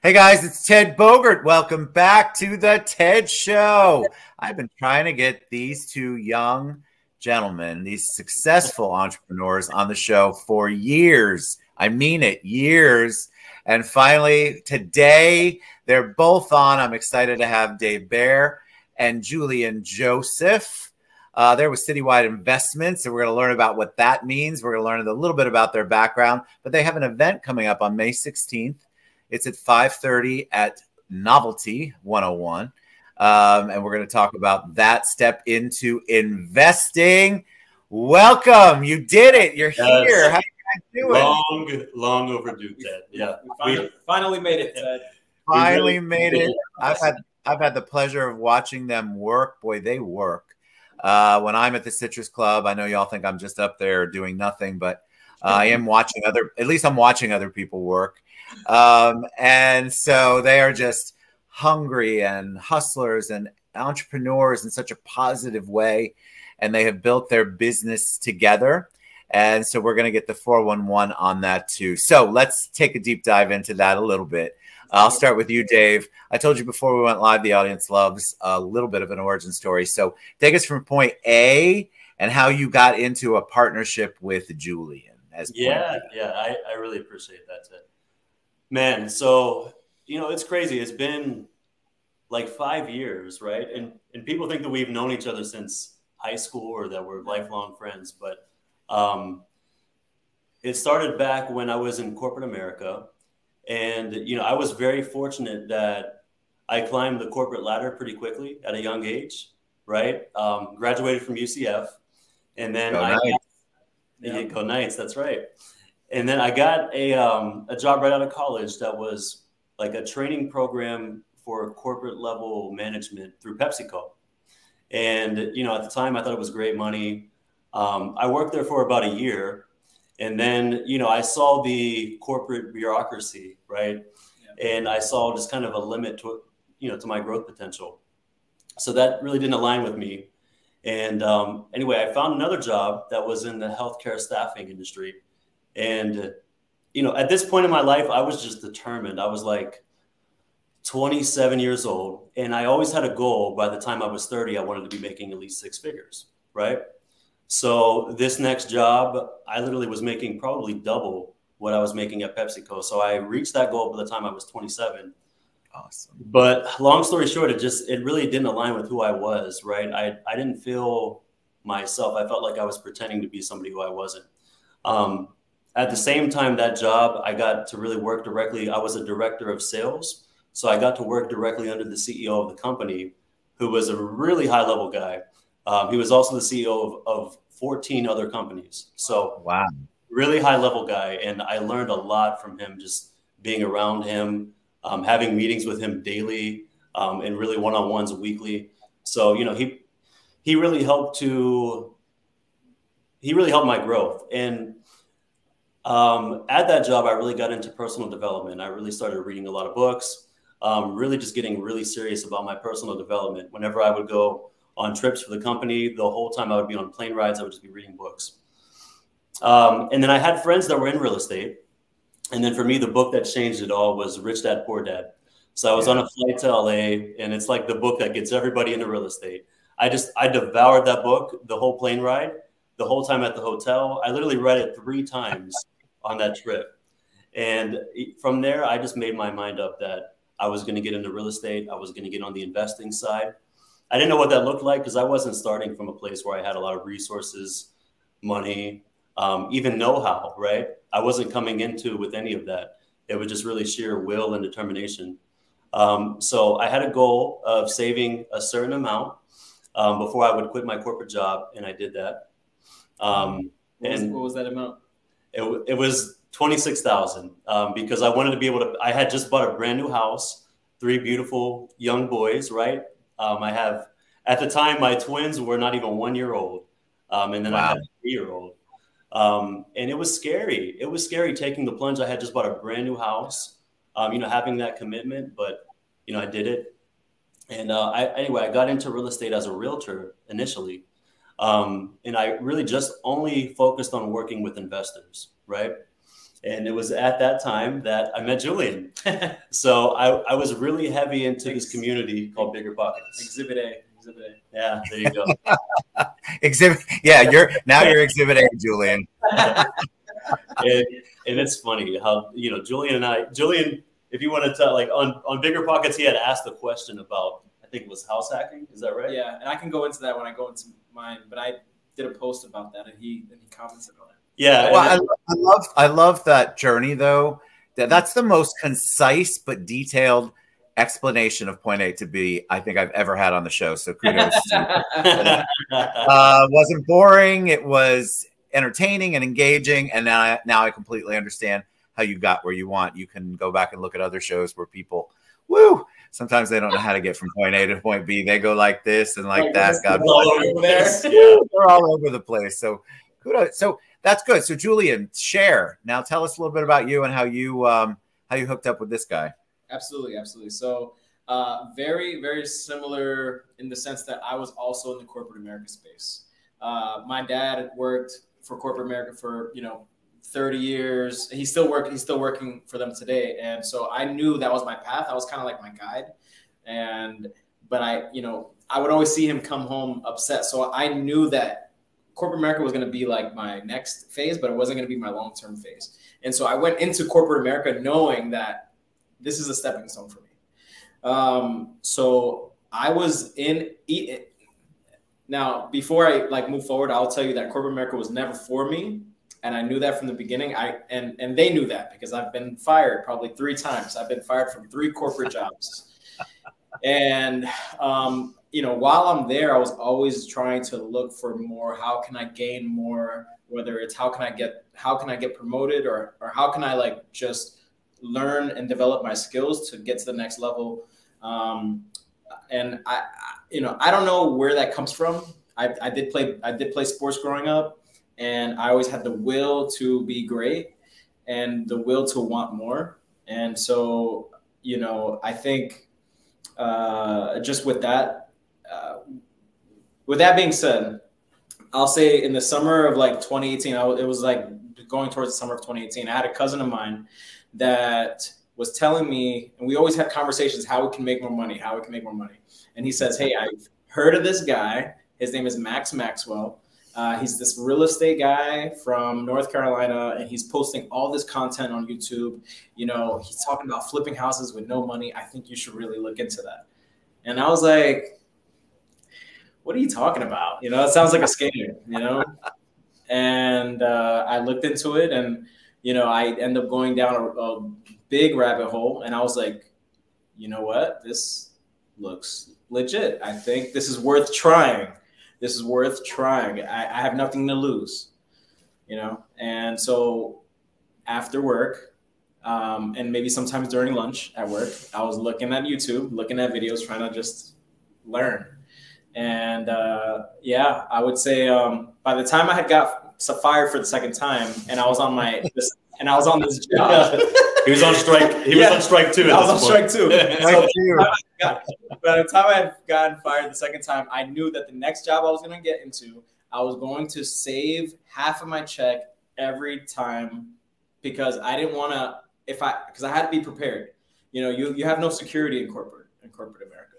Hey guys, it's Ted Bogert. Welcome back to the Ted Show. I've been trying to get these two young gentlemen, these successful entrepreneurs on the show for years. I mean it, years. And finally, today, they're both on. I'm excited to have Dave Baier and Julian Joseph. They're with Citywide Investments, and we're going to learn about what that means. We're going to learn a little bit about their background, but they have an event coming up on May 16th. It's at 5:30 at Novelty 101. And we're going to talk about that step into investing. Welcome. You did it. You're here. How you guys doing? Long overdue, Ted. Yeah. We finally made it, Ted. Finally made it. I've had the pleasure of watching them work. Boy, they work. When I'm at the Citrus Club, I know y'all think I'm just up there doing nothing, but I am watching at least I'm watching other people work. And so they are just hungry and hustlers and entrepreneurs in such a positive way. And they have built their business together. And so we're going to get the 411 on that too. So let's take a deep dive into that a little bit. I'll start with you, Dave. I told you before we went live, the audience loves a little bit of an origin story. So take us from point A and how you got into a partnership with Julian. I really appreciate that, Ted. Man, so, it's crazy. It's been like 5 years, right? And people think that we've known each other since high school or that we're lifelong friends. But it started back when I was in corporate America. And, I was very fortunate that I climbed the corporate ladder pretty quickly at a young age, right? Graduated from UCF. And then Go Knights, that's right. And then I got a job right out of college that was like a training program for corporate level management through PepsiCo. And, at the time I thought it was great money. I worked there for about a year. And then, I saw the corporate bureaucracy, right? Yeah. And I saw just kind of a limit to, to my growth potential. So that really didn't align with me. And anyway, I found another job that was in the healthcare staffing industry. And, at this point in my life, I was just determined. I was like 27 years old. And I always had a goal. By the time I was 30, I wanted to be making at least 6 figures, right? So this next job, I literally was making probably double what I was making at PepsiCo. So I reached that goal by the time I was 27. Awesome. But long story short, it really didn't align with who I was, right? I didn't feel myself. I felt like I was pretending to be somebody who I wasn't. At the same time, that job, I got to really work directly. I was a director of sales. So I got to work directly under the CEO of the company, who was a really high level guy. He was also the CEO of 14 other companies. So wow, really high level guy. And I learned a lot from him, just being around him, having meetings with him daily, and really one-on-ones weekly. So, he really helped my growth. And at that job, I really got into personal development. I really started reading a lot of books, really just getting really serious about my personal development. Whenever I would go on trips for the company, the whole time I would be on plane rides, I would just be reading books. And then I had friends that were in real estate. And then for me, the book that changed it all was Rich Dad, Poor Dad. So I was on a flight to LA, and it's like the book that gets everybody into real estate. I devoured that book, the whole plane ride, the whole time at the hotel. I literally read it 3 times on that trip. And from there, I just made my mind up that I was going to get into real estate. I was going to get on the investing side. I didn't know what that looked like because I wasn't starting from a place where I had a lot of resources, money, even know-how, right? I wasn't coming into with any of that. It was just really sheer will and determination. So I had a goal of saving a certain amount before I would quit my corporate job, and I did that. What was that amount? It was $26,000 because I wanted to be able to. I had just bought a brand new house, 3 beautiful young boys, right? I have, at the time, my twins were not even 1 year old, and then I had a 3-year-old. And it was scary. It was scary taking the plunge. I had just bought a brand new house, having that commitment, but, I did it. And I got into real estate as a realtor initially. And I really just only focused on working with investors, right? And it was at that time that I met Julian. So I was really heavy into this community called Bigger Pockets. Exhibit A. Yeah, there you go. Exhibit. Yeah, you're Exhibit A, Julian. And it's funny how, you know, Julian, if you want to tell, like on Bigger Pockets, he had asked a question about, I think it was house hacking. Is that right? Yeah, and I can go into that when I go into mine, but I did a post about that, and he commented on it. Yeah. Well, I love that journey though. That's the most concise but detailed explanation of point A to B I think I've ever had on the show. So kudos to you. Wasn't boring. It was entertaining and engaging. And now I completely understand how you got where you want. You can go back and look at other shows where people, sometimes they don't know how to get from point A to point B. They go like this and like that. God bless you. They're all over the place. So kudos. So that's good. So Julian, share. Now tell us a little bit about you and how you hooked up with this guy. Absolutely. So very, very similar in the sense that I was also in the corporate America space. My dad worked for corporate America for, 30 years. He's still working for them today. And so I knew that was my path. I was kind of like my guide. But I would always see him come home upset. So I knew that corporate America was going to be like my next phase, but it wasn't going to be my long-term phase. And so I went into corporate America knowing that this is a stepping stone for me. So I was in it. Now, before I move forward, I'll tell you that corporate America was never for me. And I knew that from the beginning. And they knew that because I've been fired probably 3 times. I've been fired from 3 corporate jobs. And, while I'm there, I was always trying to look for more. How can I gain more? Whether it's how can I get promoted or how can I just learn and develop my skills to get to the next level. And I don't know where that comes from. I did play sports growing up. And I always had the will to be great and the will to want more. And so, I think just with that being said, I'll say in the summer of 2018, it was going towards the summer of 2018, I had a cousin of mine that was telling me, and we always had conversations, how we can make more money. And he says, hey, I've heard of this guy. His name is Max Maxwell. He's this real estate guy from North Carolina, and he's posting all this content on YouTube. He's talking about flipping houses with no money. I think you should really look into that. And I was like, what are you talking about? It sounds like a scam, And I looked into it, and, I ended up going down a big rabbit hole. And I was like, you know what? This looks legit. I think this is worth trying. I have nothing to lose, And so after work, and maybe sometimes during lunch at work, I was looking at YouTube, looking at videos, trying to just learn. And I would say by the time I had got fired for the second time, and I was on this job. He was on strike. He was on strike too. I was on strike too. By the time I had gotten fired the second time, I knew that the next job I was going to get into, I was going to save half of my check every time because I didn't want to, because I had to be prepared. You have no security in corporate America,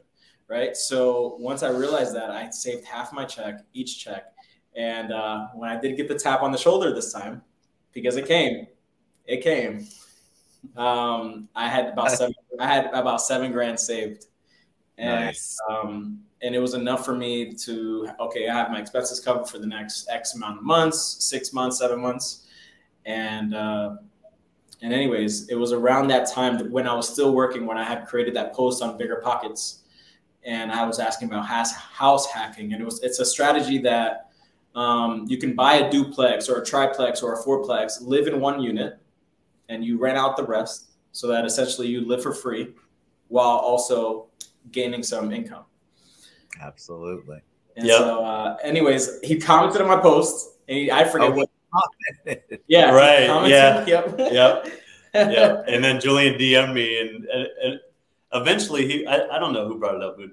right? So once I realized that, I saved half my check, each check. And when I did get the tap on the shoulder this time, because it came. I had about $7,000 saved. And, nice. And it was enough for me to, I have my expenses covered for the next X amount of months, 6 months, 7 months. And anyways, it was around that time that when I was still working, when I had created that post on Bigger Pockets, and I was asking about house hacking. And it's a strategy that you can buy a duplex or a triplex or a fourplex, live in one unit, and you rent out the rest so that essentially you live for free while also gaining some income. Absolutely. And so anyways, he commented on my post, and I forget what. Yeah. Right. Yeah. Yep. Yeah. And then Julian DM'd me, and eventually I don't know who brought it up, but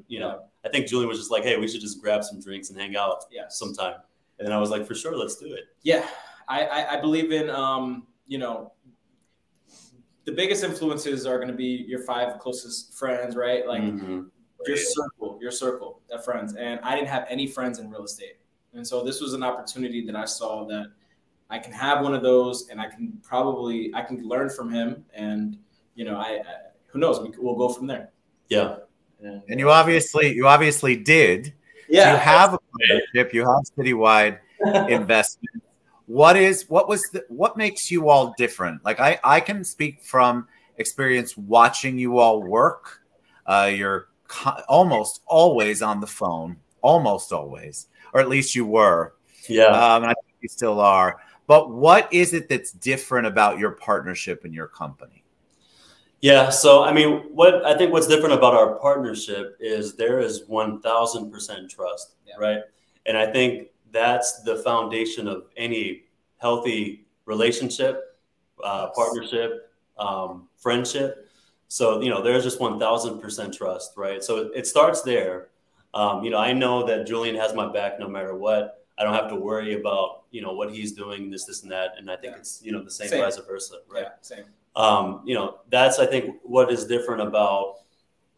I think Julian was just like, hey, we should just grab some drinks and hang out sometime. And then I was like, for sure, let's do it. Yeah. I believe in, the biggest influences are going to be your 5 closest friends, right? Like your circle of friends. And I didn't have any friends in real estate. And so this was an opportunity that I saw that I can have one of those, and I can learn from him. And, you know, who knows, we'll go from there. Yeah. And you obviously did. Yeah. So you have a partnership, you have citywide investment. What makes you all different? Like I can speak from experience watching you all work. You're almost always on the phone, almost always, or at least you were. Yeah. And I think you still are. But what is it that's different about your partnership and your company? Yeah. So, I mean, what's different about our partnership is there is 1000% trust, right? And I think that's the foundation of any healthy relationship, partnership, friendship. So, you know, there's just 1000% trust, right? So it starts there. You know, I know that Julian has my back no matter what. I don't have to worry about, you know, what he's doing, this and that. And I think it's, you know, the same vice versa, right? Yeah, same. You know, that's, I think, what is different about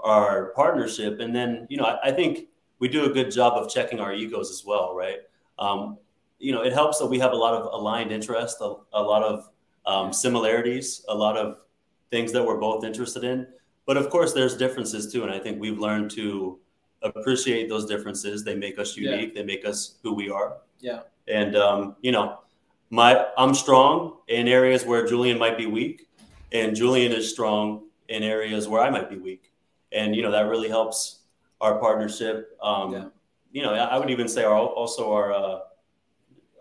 our partnership. And then, you know, I think we do a good job of checking our egos as well, right? You know, it helps that we have a lot of aligned interests, a lot of similarities, a lot of things that we're both interested in. But of course, there's differences too. And I think we've learned to appreciate those differences. They make us unique. They make us who we are. Yeah. And, you know, I'm strong in areas where Julian might be weak, and Julian is strong in areas where I might be weak. And, you know, that really helps our partnership. You know, I would even say our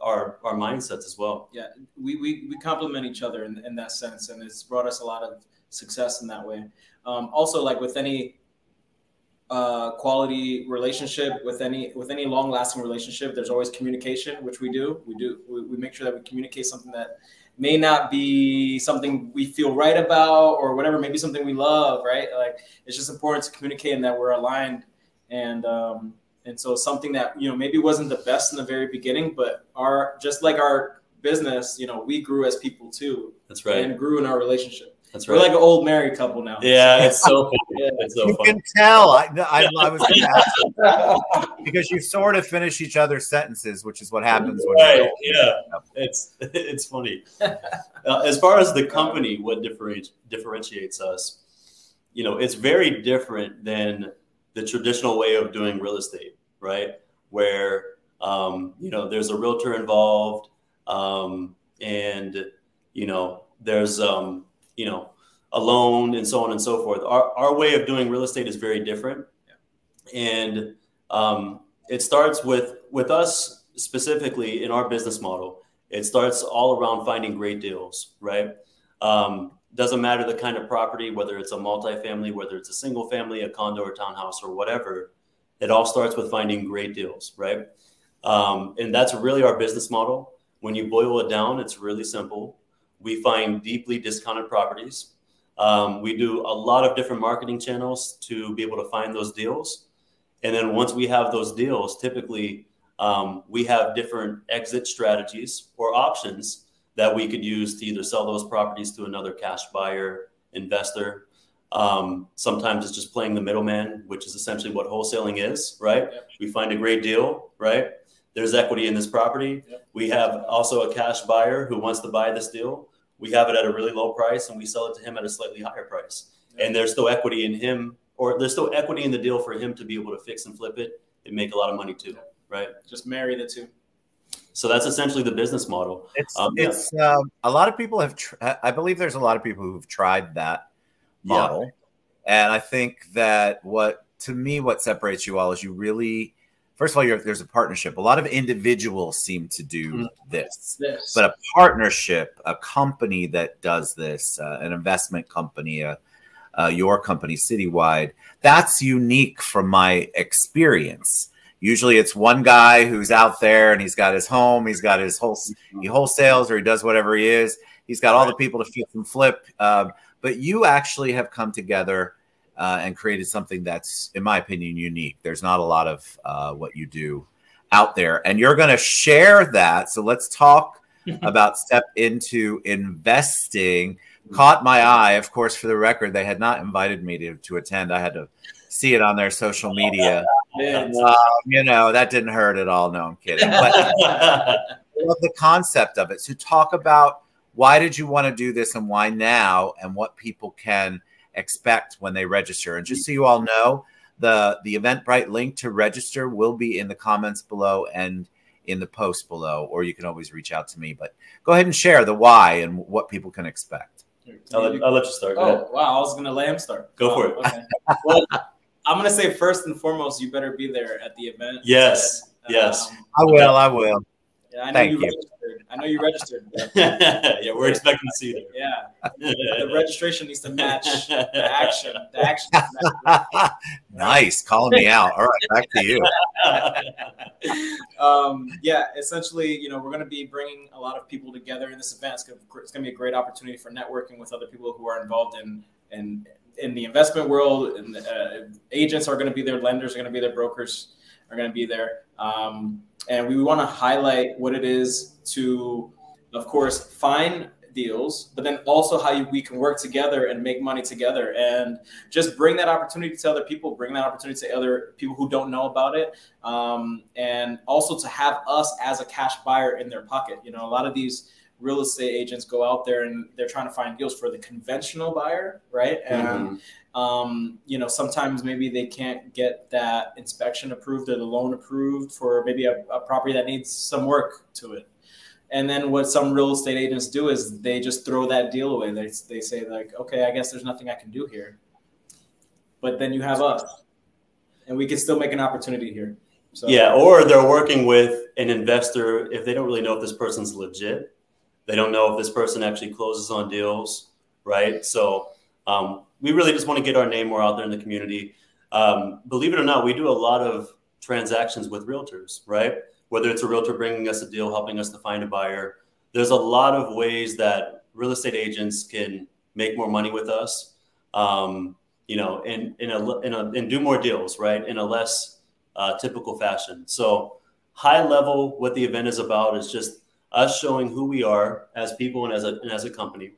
mindsets as well. Yeah. We complement each other in that sense. And it's brought us a lot of success in that way. Also, like with any quality relationship, with any long-lasting relationship, there's always communication, which we do. We make sure that we communicate something that may not be something we feel right about or whatever, maybe something we love, right? Like, it's just important to communicate and that we're aligned. And so something that, you know, maybe wasn't the best in the very beginning, but just like our business, you know, we grew as people too. That's right. And grew in our relationship. That's right. We're like an old married couple now. Yeah, it's so funny. It's so you funny. can tell. I was going to ask you, because you sort of finish each other's sentences, which is what happens when it's funny. As far as the company, what differentiates us, you know, it's very different than the traditional way of doing real estate, right? Where you know, there's a realtor involved, and you know, there's you know, a loan and so on and so forth. Our way of doing real estate is very different. And it starts with us specifically in our business model. It starts all around finding great deals, right? Doesn't matter the kind of property, whether it's a multifamily, whether it's a single family, a condo or townhouse or whatever. It all starts with finding great deals, right? And that's really our business model. When you boil it down, it's really simple. We find deeply discounted properties. We do a lot of different marketing channels to be able to find those deals. And then once we have those deals, typically we have different exit strategies or options that we could use to either sell those properties to another cash buyer, investor. Sometimes it's just playing the middleman, which is essentially what wholesaling is, right? Yep. We find a great deal, right? There's equity in this property. Yep. We have also a cash buyer who wants to buy this deal. We have it at a really low price and we sell it to him at a slightly higher price. Yep. And there's still equity in him, or there's still equity in the deal for him to be able to fix and flip it and make a lot of money too, right? Just marry the two. So that's essentially the business model. A lot of people have, I believe there's a lot of people who've tried that model. Yeah. And I think that what separates you all is you really, first of all, there's a partnership. A lot of individuals seem to do this, but a partnership, a company that does this, an investment company, your company, Citywide, that's unique from my experience. Usually it's one guy who's out there and he's got his home, he's got his he wholesales or he does whatever he is. He's got all the people to fix and flip. But you actually have come together and created something that's, in my opinion, unique. There's not a lot of what you do out there. And you're going to share that. So let's talk about step into investing. caught my eye. Of course, for the record, they had not invited me to attend. I had to see it on their social media. You know, that didn't hurt at all. No, I'm kidding. But I love the concept of it. So talk about, why did you want to do this and why now, and what people can expect when they register. And just so you all know, the Eventbrite link to register will be in the comments below and in the post below, or you can always reach out to me. But go ahead and share the why and what people can expect. I'll let you start. Oh, wow. I was going to let him start. Go for it. Okay. Well, I'm going to say first and foremost, you better be there at the event. Yes. Yes. I will. I will. Yeah, I know Thank you you. registered. I know you registered. Yeah, we're expecting to see you there. Yeah. The registration needs to match the action. The action. Nice. Calling me out. All right. Back to you. Yeah, essentially, you know, we're going to be bringing a lot of people together in this event. It's going to be a great opportunity for networking with other people who are involved in the investment world. And agents are going to be there. Lenders are going to be there. Brokers are going to be there. And we want to highlight what it is to, of course, find deals, but then also how we can work together and make money together, and just bring that opportunity to other people, bring that opportunity to other people who don't know about it. And also to have us as a cash buyer in their pocket. You know, a lot of these real estate agents go out there and they're trying to find deals for the conventional buyer, right? And you know, sometimes maybe they can't get that inspection approved or the loan approved for maybe a property that needs some work to it. And then what some real estate agents do is they just throw that deal away. They say like, okay, I guess there's nothing I can do here. But then you have us, and we can still make an opportunity here. So, yeah, or they're working with an investor if they don't really know if this person's legit. They don't know if this person actually closes on deals, right? So we really just want to get our name more out there in the community. Believe it or not, we do a lot of transactions with realtors, right? Whether it's a realtor bringing us a deal, helping us to find a buyer. There's a lot of ways that real estate agents can make more money with us, you know, and do more deals, right? In a less typical fashion. So high level, what the event is about is just us showing who we are as people and as a company,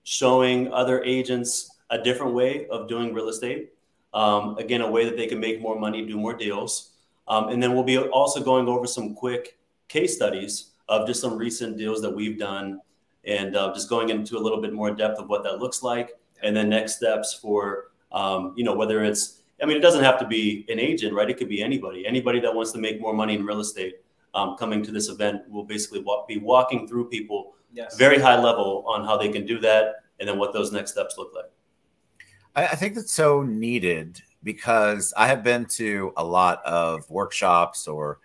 showing other agents a different way of doing real estate. Again, a way that they can make more money, do more deals. And then we'll be also going over some quick case studies of just some recent deals that we've done, and just going into a little bit more depth of what that looks like. And then next steps for, you know, whether it's, I mean, it doesn't have to be an agent, right? It could be anybody that wants to make more money in real estate. Coming to this event, we'll basically be walking through people, very high level, on how they can do that, and then what those next steps look like. I think that's so needed, because I have been to a lot of workshops or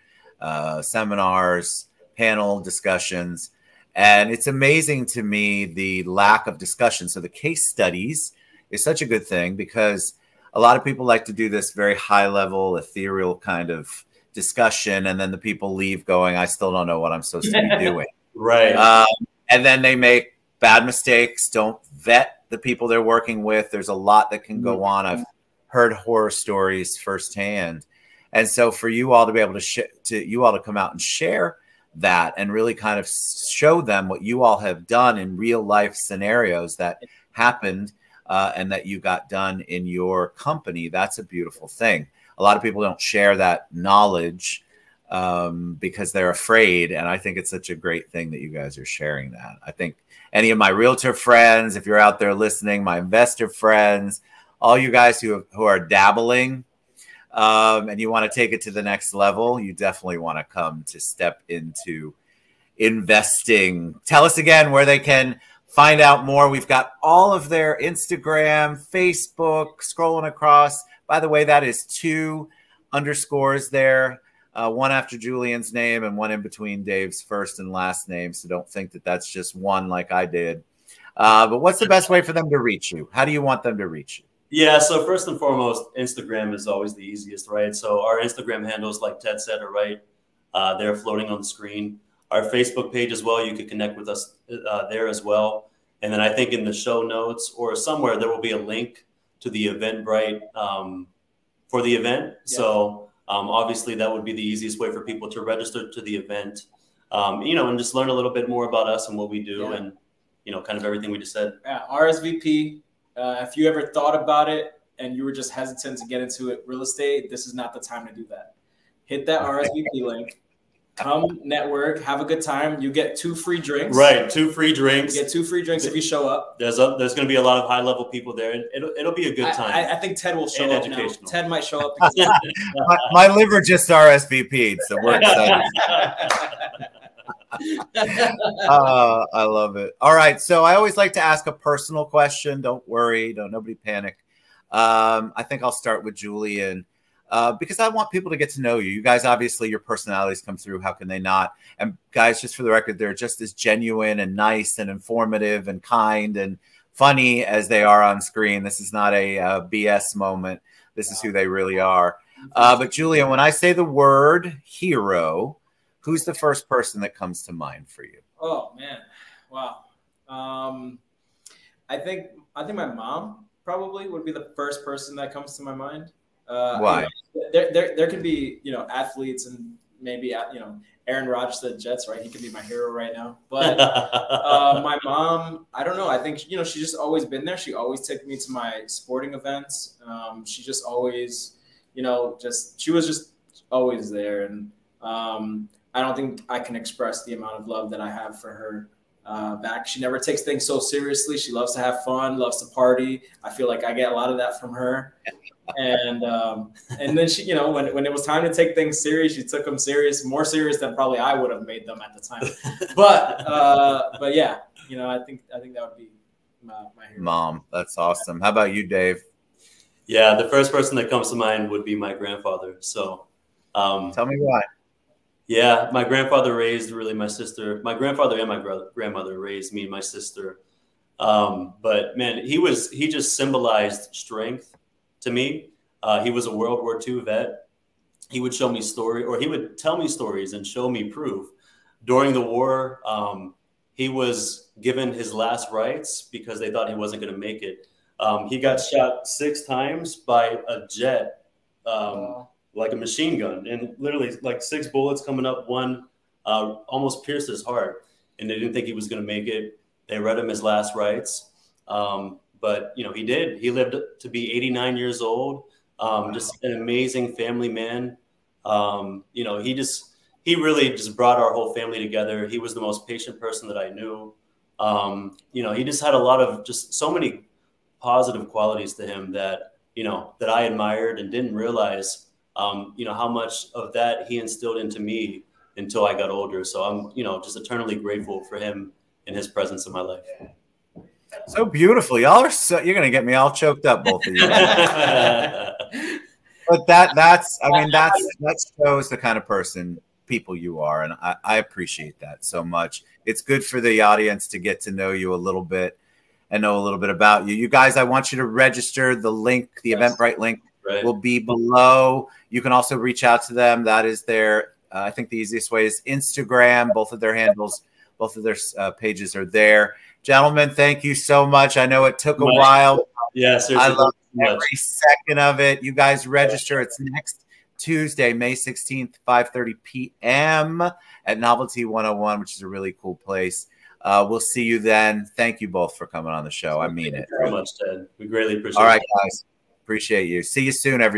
seminars, panel discussions, and it's amazing to me the lack of discussion. So the case studies is such a good thing, because a lot of people like to do this very high level, ethereal kind of discussion, and then the people leave going, I still don't know what I'm supposed to be doing. Right. And then they make bad mistakes, don't vet the people they're working with. There's a lot that can go on. I've heard horror stories firsthand. And so for you all to be able to come out and share that, and really kind of show them what you all have done in real life scenarios that happened and that you got done in your company, that's a beautiful thing. A lot of people don't share that knowledge because they're afraid. And I think it's such a great thing that you guys are sharing that. I think any of my realtor friends, if you're out there listening, my investor friends, all you guys who are dabbling and you want to take it to the next level, you definitely want to come to step into investing. Tell us again where they can find out more. We've got all of their Instagram, Facebook, scrolling across. By the way, that is 2 underscores there, one after Julian's name and one in between Dave's first and last name. So don't think that that's just one like I did. But what's the best way for them to reach you? How do you want them to reach you? Yeah, so first and foremost, Instagram is always the easiest, right? So our Instagram handles, like Ted said, are right there floating on the screen. Our Facebook page as well, you can connect with us there as well. And then I think in the show notes or somewhere there will be a link to the Eventbrite for the event. Yeah. So obviously that would be the easiest way for people to register to the event, you know, and just learn a little bit more about us and what we do. Yeah. And, you know, kind of everything we just said. Yeah, RSVP. If you ever thought about it and you were just hesitant to get into it, real estate, this is not the time to do that. Hit that RSVP link. Come network, have a good time. You get 2 free drinks. Right, 2 free drinks. You get 2 free drinks if you show up. There's going to be a lot of high-level people there, and it'll be a good time. I think Ted will show up now. Ted might show up. My liver just RSVP'd, so we're excited. I love it. All right, so I always like to ask a personal question. Don't worry, nobody panic. I think I'll start with Julian. Because I want people to get to know you. You guys, obviously, your personalities come through. How can they not? And guys, just for the record, they're just as genuine and nice and informative and kind and funny as they are on screen. This is not a BS moment. This is who they really are. But Julian, when I say the word hero, who's the first person that comes to mind for you? Oh man, wow. I think my mom probably would be the first person that comes to my mind. Why? There could be, you know, athletes and maybe, you know, Aaron Rodgers to the Jets, right? He could be my hero right now. But my mom, I don't know. I think, you know, she's just always been there. She always took me to my sporting events. She just always, you know, she was just always there. And I don't think I can express the amount of love that I have for her. Back. She never takes things so seriously. She loves to have fun, loves to party. I feel like I get a lot of that from her. And then she, you know, when it was time to take things serious, she took them serious, more serious than probably I would have made them at the time. But yeah, you know, I think that would be my hero. Mom. That's awesome. How about you, Dave? Yeah, the first person that comes to mind would be my grandfather. So tell me why. Yeah, my grandfather raised really my sister. My grandfather and my grandmother raised me and my sister. But man, he just symbolized strength to me. He was a World War II vet. He would show me he would tell me stories and show me proof. During the war, he was given his last rites because they thought he wasn't going to make it. He got shot 6 times by a jet. Like a machine gun, and literally like 6 bullets coming up, one almost pierced his heart, and they didn't think he was going to make it. They read him his last rites, but you know, he did. He lived to be 89 years old. Just an amazing family man. You know, he really just brought our whole family together. He was the most patient person that I knew. You know, he just had a lot of just so many positive qualities to him that, you know, that I admired and didn't realize you know, how much of that he instilled into me until I got older. So I'm, you know, just eternally grateful for him and his presence in my life. So beautiful. Y'all are you're going to get me all choked up, both of you. But that shows the kind of people you are. And I appreciate that so much. It's good for the audience to get to know you a little bit and know a little bit about you. You guys, I want you to register. The link, the Eventbrite link, will be below. You can also reach out to them. That is their, I think the easiest way is Instagram. Both of their handles, both of their pages are there. Gentlemen, thank you so much. I know it took a while. Yes, I love every second of it. You guys register. It's next Tuesday, May 16th, 5:30 p.m. at Novelty 101, which is a really cool place. We'll see you then. Thank you both for coming on the show. I mean it. Thank you very much, Ted. We greatly appreciate it. All right, guys. Appreciate you. See you soon, everybody.